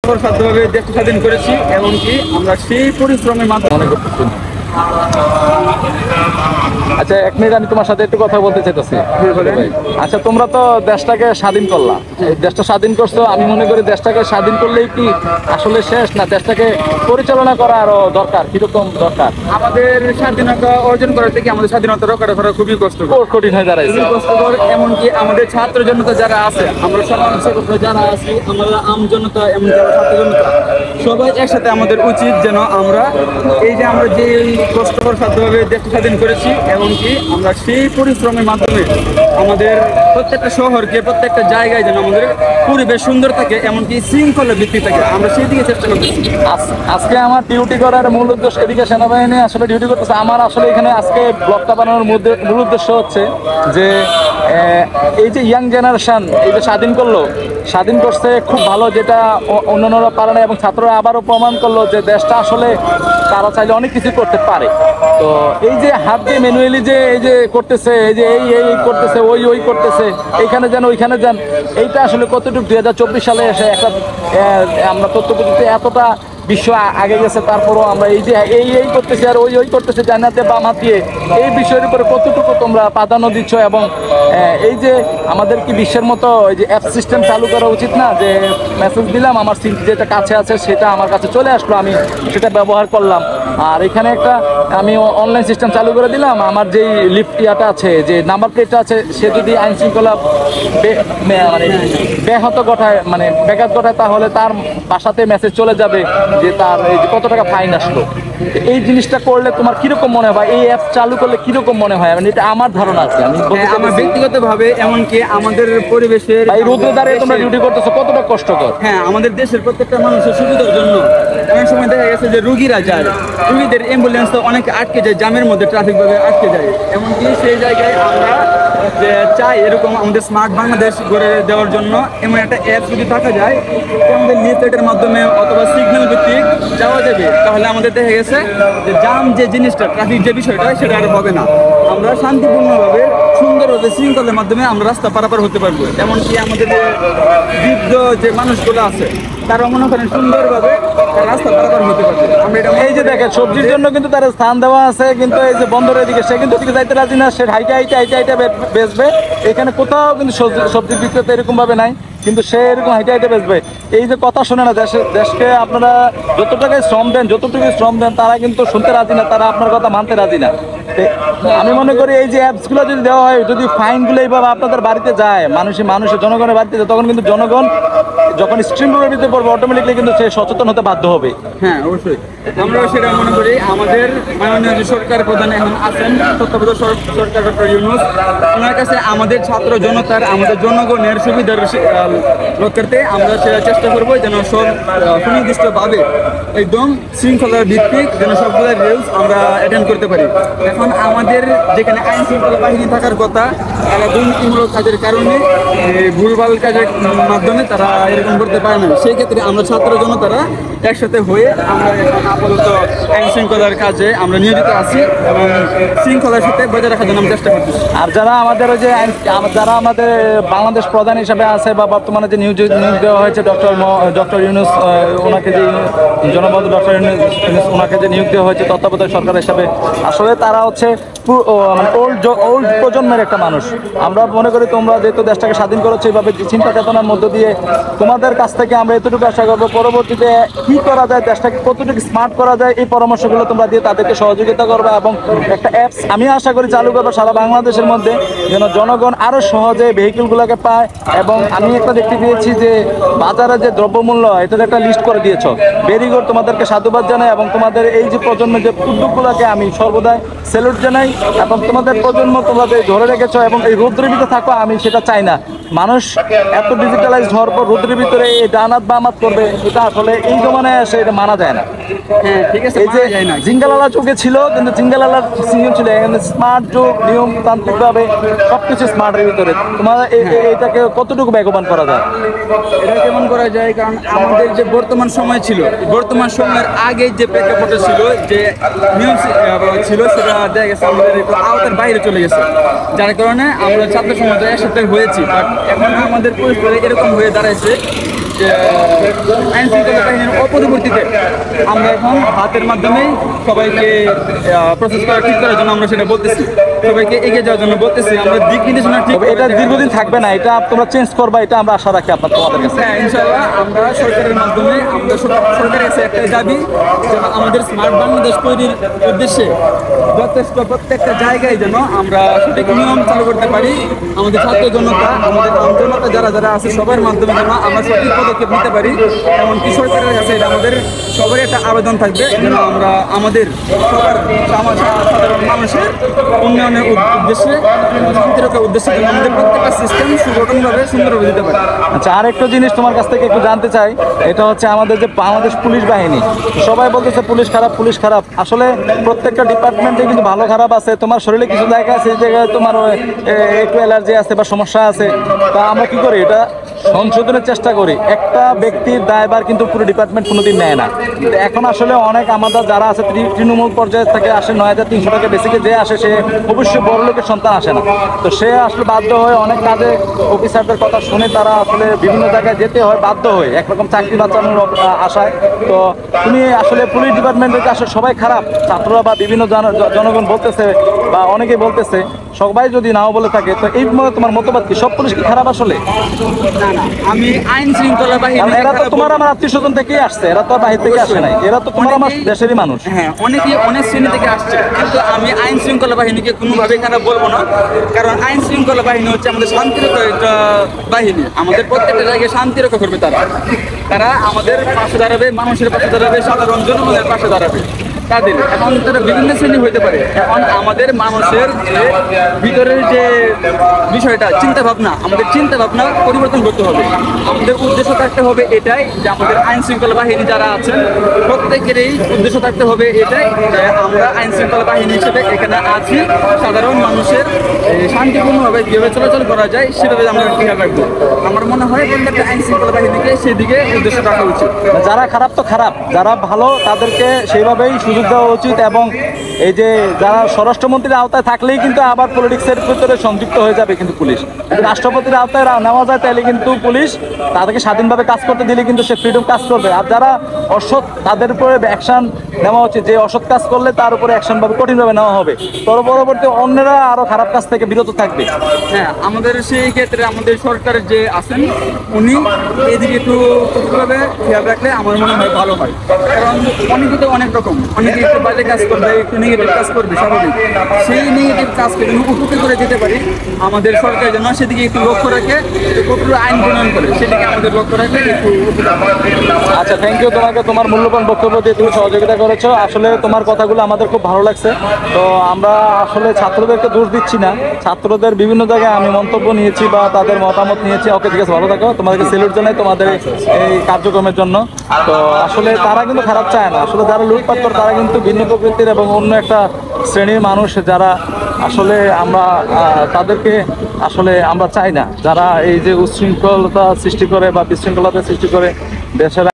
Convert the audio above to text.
কষ্টসাধ্যভাবে দেশ স্বাধীন করেছি এবং কি আমরা সেই পরিশ্রমের মাধ্যমে মনে করতেছি। আচ্ছা, এক মিনিট আমি তোমার সাথে একটু কথা বলতে চাইতেছি। আচ্ছা, তোমরা তো দেশটাকে স্বাধীন করলা, দেশটা স্বাধীন করছো। আমি মনে করি দেশটাকে স্বাধীন করলেই কি আসলে শেষ না, দেশটাকে পরিচালনা করা আরো দরকার? কিরকম দরকার? আমাদের স্বাধীনতা অর্জন করার থেকে আমাদের স্বাধীনতা রক্ষা করা খুবই কঠিন হয়ে দাঁড়াইছে। কষ্টকর। এমনকি আমাদের ছাত্র জনতা যারা আছে, আমরা সমাজ সেবক যারা আছি, আমরা আম জনতা এবং যারা ছাত্র জনতা, সবাই একসাথে আমাদের উচিত যেন আমরা এই যে আমরা যে কষ্টকর সাধ্যভাবে দেশ স্বাধীন করেছি এবং কি আমরা সেই পরিশ্রমের মাধ্যমে আমাদের প্রত্যেকটা শহরকে প্রত্যেকটা জায়গায় যেন আমাদের পরিবেশ সুন্দর থাকে, এমনকি শৃঙ্খলা ভিত্তিক থাকে, আমরা সেই দিকে চেষ্টা করতেছি। আজকে আমার ডিউটি করার মূল উদ্দেশ্য, এদিকে সেনাবাহিনী আসলে ডিউটি করতেছে, আমার আসলে এখানে আজকে ব্লগটা বানানোর মূল উদ্দেশ্য হচ্ছে যে এই যে ইয়াং জেনারেশন এই যে স্বাধীন করছে খুব ভালো, যেটা অন্যান্যরা পারে না, এবং ছাত্ররা আবারও প্রমাণ করলো যে দেশটা আসলে তারা চাইলে অনেক কিছু করতে পারে। তো এই যে হাত দিয়ে ম্যানুয়ালি যে এই যে করতেছে, এই যে এই করতেছে, ওই করতেছে, এইখানে যান ওইখানে যান, এইটা আসলে কতটুকু 2024 সালে এসে একটা আমরা তথ্য প্রযুক্তি এতটা বিশ্ব আগে গেছে, তারপরও আমরা এই যে এই করতেছি আর ওই করতেছে জানাতে বাম হাত দিয়ে, এই বিষয়ের উপরে কতটুকু তোমরা প্রাধান্য দিচ্ছ? এবং এই যে আমাদের কি বিশ্বের মতো এই যে অ্যাপ সিস্টেম চালু করা উচিত না, যে মেসেজ দিলাম আমার সিম যেটা কাছে আছে সেটা আমার কাছে চলে আসলো, আমি সেটা ব্যবহার করলাম, আর এখানে একটা আমি অনলাইন সিস্টেম চালু করে দিলাম, আমার যেই লিফট ইয়াটা আছে, যে নাম্বার প্লেটটা আছে, সে যদি আইন শৃঙ্খলা মানে ব্যাহত ঘটায়, মানে ব্যাঘাত ঘটায়, তাহলে তার বাসাতে মেসেজ চলে যাবে যে তার এই যে কত টাকা ফাইন আসলো। এই জিনিসটা করলে তোমার কিরকম মনে হয়, এই অ্যাপ চালু করলে কিরকম মনে হয়? মানে এটা আমার ধারণা আছে, আমি আমার ব্যক্তিগতভাবে, এমনকি আমাদের পরিবেশের এই রোদে দাঁড়িয়ে তোমরা ডিউটি করতেছো, কতটা কষ্টকর। হ্যাঁ, আমাদের দেশের প্রত্যেকটা মানুষের সুবিধার জন্য অনেক সময় দেখা গেছে যে রুগীরা যায়, রুগীদের অ্যাম্বুলেন্স তো অনেকে আটকে যায়, জ্যামের মধ্যে ট্রাফিকভাবে আটকে যায়, এমনকি সেই জায়গায় আমরা যে চাই এরকম আমাদের স্মার্ট বাংলাদেশ গড়ে দেওয়ার জন্য এমন একটা অ্যাপ যদি থাকা যায়, আমাদের লিফলেটের মাধ্যমে অথবা সিগন্যাল ভিত্তিক যাওয়া যাবে, তাহলে আমাদের দেখা গেছে যে জাম যে জিনিসটা, ট্রাফিক যে বিষয়টা, সেটা আর হবে না। আমরা শান্তিপূর্ণভাবে সুন্দরভাবে শৃঙ্খলার মাধ্যমে আমরা রাস্তা পারাপার হতে পারবো। এমনকি আমাদের যে বৃদ্ধ যে মানুষগুলো আছে, তারা মনে করেন সুন্দরভাবে রাস্তা পারাপার হতে পারবে। আমরা এটা এই যে দেখেন সবজির জন্য কিন্তু তার স্থান দেওয়া আছে, কিন্তু এই যে বন্দরের দিকে সে কিন্তু দিকে যাইতে রাজি না, সে হাইটে বেচবে। এখানে কোথাও কিন্তু সবজি বিক্রেতা এরকম ভাবে নাই, কিন্তু সে এরকম হাইটে বেচবে। এই যে কথা শুনে না, দেশকে আপনারা যতটুকুই শ্রম দেন তারা কিন্তু শুনতে রাজি না, তারা আপনার কথা মানতে রাজি না। আমি মনে করি এই যে অ্যাপসগুলো যদি দেওয়া হয়, যদি ফাইনগুলো এইভাবে আপনাদের বাড়িতে যায়, মানুষের জনগণের বাড়িতে যায়, তখন কিন্তু জনগণ যখন স্ট্রিম রোডের ভিতরে পড়বে, অটোমেটিকলি কিন্তু সে সচেতন হতে বাধ্য হবে। হ্যাঁ, অবশ্যই আমরা সেটা মনে করি। আমাদের মাননীয় যে সরকার প্রধান এখন আছেন, তত্ত্বাবধায়ক সরকার ডক্টর ইউনূস, ওনার কাছে আমাদের ছাত্র জনতার, আমাদের জনগণের সুবিধার লক্ষ্যার্থে আমরা সেটা চেষ্টা করবো যেন সব সুনির্দিষ্টভাবে একদম শৃঙ্খলার ভিত্তিক যেন সবগুলো রুলস আমরা অ্যাটেন্ড করতে পারি। এখন আমাদের যেখানে আইন শৃঙ্খলা বাহিনী থাকার কথা, তারা দুর্নীতিমূলক কাজের কারণে, ভুলভাল কাজের মাধ্যমে তারা এরকম করতে পারে না। সেই ক্ষেত্রে আমরা ছাত্র জনতারা একসাথে হয়ে আমরা আপাতত আইন শৃঙ্খলার কাজে আমরা নিয়োজিত আছি এবং শৃঙ্খলার সাথে বজায় রাখার জন্য আমরা চেষ্টা করতেছি। আর যারা আমাদের ওই যে যারা আমাদের বাংলাদেশ প্রধান হিসাবে আছে, বা বর্তমানে যে নিয়োগ দেওয়া হয়েছে ডক্টর ইউনূস, ওনাকে যে জনবন্ধু ডক্টর ইউনূস ওনাকে যে নিয়োগ দেওয়া হয়েছে তত্ত্বাবধায়ক সরকার হিসাবে, আসলে তারা হচ্ছে মানে ওল্ড প্রজন্মের একটা মানুষ। আমরা মনে করি তোমরা যেহেতু দেশটাকে স্বাধীন করেছো, এইভাবে চিন্তা চেতনার মধ্য দিয়ে তোমাদের কাছ থেকে আমরা এতটুকু আশা করবো, পরবর্তীতে কি করা যায়, দেশটাকে কতটুকু স্মার্ট করা যায়, এই পরামর্শগুলো তোমরা দিয়ে তাদেরকে সহযোগিতা করবে, এবং একটা অ্যাপস আমি আশা করি চালু করবো সারা বাংলাদেশের মধ্যে, যেন জনগণ আরও সহজে ভেহিকেলগুলোকে পায়। এবং আমি একটা দেখতে পেয়েছি যে বাজারে যে দ্রব্যমূল্য, এটার একটা লিস্ট করে দিয়েছ, ভেরি গুড, তোমাদেরকে সাধুবাদ জানাই। এবং তোমাদের এই যে প্রজন্মের যে উদ্যোগগুলোকে আমি সর্বদাই স্যালুট জানাই, এবং তোমাদের প্রজন্ম তোমাদের ধরে রেখেছ, এবং এই রৌদ্রের ভিতরে থাকো, আমি সেটা চাই না। মানুষ এত ডিজিটালাইজড হওয়ার পর রৌদ্রের ভিতরে এই ডানাত বামাত করবে, এটা আসলে এই জমানায় আসে এটা মানা যায় না। হ্যাঁ, ঠিক আছে। এই যে জিঙ্গালালা যুগে ছিল, কিন্তু জিঙ্গালালার সিঙ্গল ছিল, এখানে স্মার্ট যুগ, নিয়মতান্ত্রিকভাবে সবকিছু স্মার্টের ভিতরে। তোমার এটাকে কতটুকু বেগবান করা যায়? এটা কেমন করা যায়, কারণ আমাদের যে বর্তমান সময় ছিল, বর্তমান সময়ের আগে যে প্রেক্ষাপটে ছিল, যে নিয়ম ছিল, সেটা দেখা গেছে আমাদের একটু আওতার বাইরে চলে গেছে, যার কারণে আমরা ছাত্র সমাজ একসাথে হয়েছি। বাট এখন আমাদের পরিস্থিতি এরকম হয়ে দাঁড়াইছে আইন শৃঙ্খলা বাহিনীর অপরিবর্তিতে আমরা এখন হাতের মাধ্যমে সবাইকে প্রসেস করা ঠিক করার জন্য আমরা সেটা বলতেছি, সবাইকে এগিয়ে যাওয়ার জন্য বলতেছি। আমরা দিক নির্দেশনা ঠিক তবে এটা দীর্ঘদিন থাকবে না, এটা তোমরা চেঞ্জ করবা, এটা আমরা আশা রাখি তোমাদের কাছে। হ্যাঁ, ইনশাআল্লাহ আমরা সরকারের মাধ্যমে আমাদের সরকারের কাছে একটা দাবি যেন আমাদের স্মার্ট বাংলাদেশ তৈরির উদ্দেশ্যে যথেষ্ট প্রত্যেকটা জায়গায় যেন আমরা সঠিক নিয়ম চালু করতে পারি। আমাদের ছাত্র জনতা, আমাদের জনতা যারা যারা আছে সবার মাধ্যমে যেন আমরা সঠিক পদক্ষেপ নিতে পারি। এমনকি সরকারের কাছে এটা আমাদের সবারই একটা আবেদন থাকবে যেন আমরা আমাদের সবার সাধারণ মানুষের উন্নয়নের উদ্দেশ্যে, শান্তি রক্ষার উদ্দেশ্যে যেন আমাদের প্রত্যেকটা সিস্টেম সুগঠনভাবে সুন্দরভাবে দিতে পারি। আচ্ছা, আরেকটা জিনিস তোমার কাছ থেকে একটু জানতে চাই, এটা হচ্ছে আমাদের যে বাংলাদেশ পুলিশ বাহিনী, সবাই বলতেছে পুলিশ খারাপ পুলিশ খারাপ। আসলে প্রত্যেকটা ডিপার্টমেন্টে কিন্তু ভালো খারাপ আছে। তোমার শরীরে কিছু জায়গা আছে, এই জায়গায় তোমার একটু অ্যালার্জি আছে বা সমস্যা আছে, তা আমরা কি করি এটা সংশোধনের চেষ্টা করি। একটা ব্যক্তির দায়ভার কিন্তু পুরো ডিপার্টমেন্ট কোনোদিন নেয় না। এখন আসলে অনেক আমাদের যারা আছে তৃণমূল পর্যায়ে থেকে আসে, 9300 টাকা বেসিকে যে আসে সে অবশ্যই বড় লোকের সন্তান আসে না। তো সে আসলে বাধ্য হয়ে অনেক কাজে অফিসারদের কথা শুনে তারা আসলে বিভিন্ন জায়গায় যেতে হয়, বাধ্য হয়ে একরকম চাকরি বাঁচানোর আশায়। তো তুমি আসলে পুলিশ ডিপার্টমেন্টের আসলে সবাই খারাপ, ছাত্ররা বা বিভিন্ন জনগণ বলতেছে বা অনেকেই বলতেছে, সবাই যদি নাও বলে থাকে, তো এই তোমার মতবাদ কি সব পুলিশ কি খারাপ আসলে? না না, আমি আইন শৃঙ্খলা বাহিনী, এরা তো তোমার আমার আত্মীয় স্বজন থেকেই আসছে, এরা তো বাহির থেকে আসে নাই, এরা তো তোমার আমার দেশেরই মানুষ। হ্যাঁ, অনেকেই অনেক শ্রেণী থেকে আসছে, কিন্তু আমি আইন শৃঙ্খলা বাহিনীকে কোনোভাবেই খারাপ বলবো না। কারণ আইন শৃঙ্খলা বাহিনী হচ্ছে আমাদের শান্তি রক্ষা একটা বাহিনী, আমাদের প্রত্যেকটা জায়গায় শান্তি রক্ষা করবে। তারা আমাদের পাশে দাঁড়াবে, মানুষের পাশে দাঁড়াবে, সাধারণ জনগণের পাশে দাঁড়াবে। তাদের এখন তারা বিভিন্ন শ্রেণী হইতে পারে। এখন আমাদের মানুষের যে ভিতরের যে বিষয়টা চিন্তা ভাবনা, আমাদের চিন্তা ভাবনা পরিবর্তন করতে হবে। আমাদের উদ্দেশ্য থাকতে হবে এটাই যে আমাদের আইন শৃঙ্খলা বাহিনী যারা আছেন প্রত্যেকেরই উদ্দেশ্য থাকতে হবে এটাই যে আমরা আইন শৃঙ্খলা বাহিনী হিসেবে এখানে আছি, সাধারণ মানুষের শান্তিপূর্ণভাবে যেভাবে চলাচল করা যায় সেভাবে আমরা খেয়াল রাখবো। আমার মনে হয় প্রত্যেকটা আইন শৃঙ্খলা বাহিনীকে সেদিকে উদ্দেশ্য রাখা উচিত। যারা খারাপ তো খারাপ, যারা ভালো তাদেরকে সেইভাবেই সুযোগ দেওয়া উচিত। এবং এই যে যারা স্বরাষ্ট্রমন্ত্রীর আওতায় থাকলেই কিন্তু আবার পলিটিক্সের ভিতরে সংযুক্ত হয়ে যাবে কিন্তু পুলিশ। যদি রাষ্ট্রপতির আওতায় নেওয়া যায় তাহলে কিন্তু পুলিশ তাদেরকে স্বাধীনভাবে কাজ করতে দিলে কিন্তু সে ফ্রিডম কাজ করবে। আর যারা অসৎ তাদের উপরে অ্যাকশন নেওয়া উচিত, যে অসৎ কাজ করলে তার উপরে অ্যাকশনভাবে কঠিনভাবে নেওয়া হবে, পরবর্তী অন্যরা আরও খারাপ কাজ থেকে বিরত থাকবে। হ্যাঁ, আমাদের সেই ক্ষেত্রে আমাদের সরকারের যে আছেন উনি এদিকে একটু কঠোরভাবে খেয়াল রাখলে আমার মনে হয় ভালো হয়। কারণ অনেকে তো অনেক রকম, অনেকে একটু বাজে কাজ করবে, একটু নেগেটিভ কাজ করবে, স্বাভাবিক। সেই নেগেটিভ কাজকে যেন উপকৃত করে যেতে পারি, আমাদের সরকার যেন সেদিকে একটু লক্ষ্য রাখে, কঠোর আইন প্রণয়ন করে সেদিকে আমাদের লক্ষ্য রাখলে একটু আচ্ছা, থ্যাংক ইউ তোমাকে, তোমার মূল্যবান বক্তব্য দিয়ে তুমি সহযোগিতা করেছো। আসলে তোমার কথাগুলো আমাদের খুব ভালো লাগছে। তো আমরা আসলে ছাত্রদেরকে দোষ দিচ্ছি না, ছাত্রদের বিভিন্ন জায়গায় আমি মন্তব্য নিয়েছি বা তাদের মতামত নিয়েছি। ওকে, ঠিক আছে, ভালো থাকো, তোমাদেরকে স্যালুট জানাই তোমাদের এই কার্যক্রমের জন্য। তো আসলে তারা কিন্তু খারাপ চায় না, আসলে যারা লুটপাট করে তারা কিন্তু ভিন্ন প্রকৃতির এবং অন্য একটা শ্রেণীর মানুষ, যারা আসলে আমরা তাদেরকে আসলে আমরা চাই না, যারা এই যে উচ্ছৃঙ্খলতা সৃষ্টি করে বা বিশৃঙ্খলতা সৃষ্টি করে দেশের